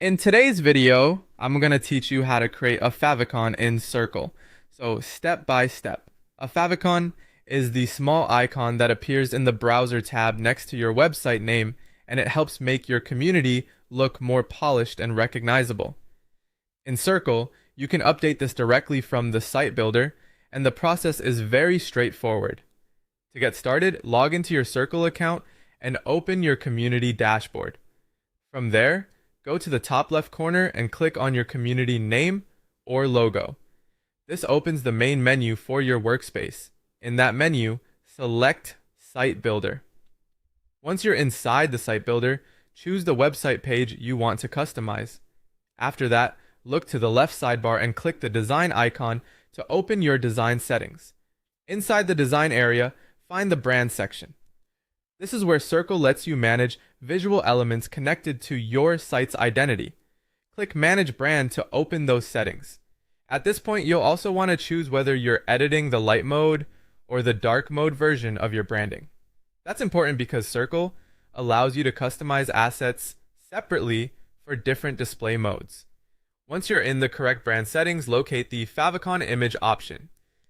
In today's video, I'm going to teach you how to create a favicon in Circle. So step by step. A favicon is the small icon that appears in the browser tab next to your website name, and it helps make your community look more polished and recognizable. In Circle, you can update this directly from the site builder, and the process is very straightforward. To get started, log into your Circle account and open your community dashboard. From there, go to the top left corner and click on your community name or logo. This opens the main menu for your workspace. In that menu, select Site Builder. Once you're inside the Site Builder, choose the website page you want to customize. After that, look to the left sidebar and click the design icon to open your design settings. Inside the design area, find the brand section. This is where Circle lets you manage visual elements connected to your site's identity. Click Manage Brand to open those settings. At this point, you'll also want to choose whether you're editing the light mode or the dark mode version of your branding. That's important because Circle allows you to customize assets separately for different display modes. Once you're in the correct brand settings, locate the Favicon image option.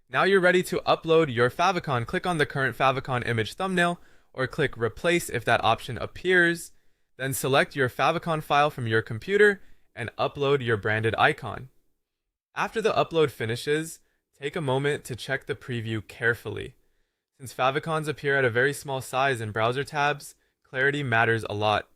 Now you're ready to upload your favicon. Click on the current favicon image thumbnail or click Replace if that option appears. Then select your favicon file from your computer and upload your branded icon. After the upload finishes, take a moment to check the preview carefully. Since favicons appear at a very small size in browser tabs, clarity matters a lot.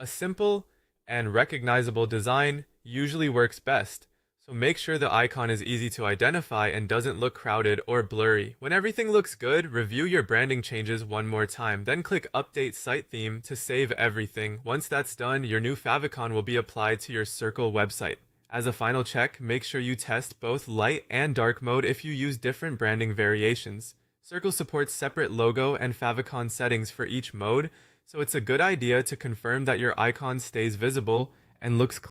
A simple and recognizable design usually works best, so make sure the icon is easy to identify and doesn't look crowded or blurry. When everything looks good, review your branding changes one more time, then click Update Site Theme to save everything. Once that's done, your new favicon will be applied to your Circle website. As a final check, make sure you test both light and dark mode if you use different branding variations. Circle supports separate logo and favicon settings for each mode, so it's a good idea to confirm that your icon stays visible and looks clean.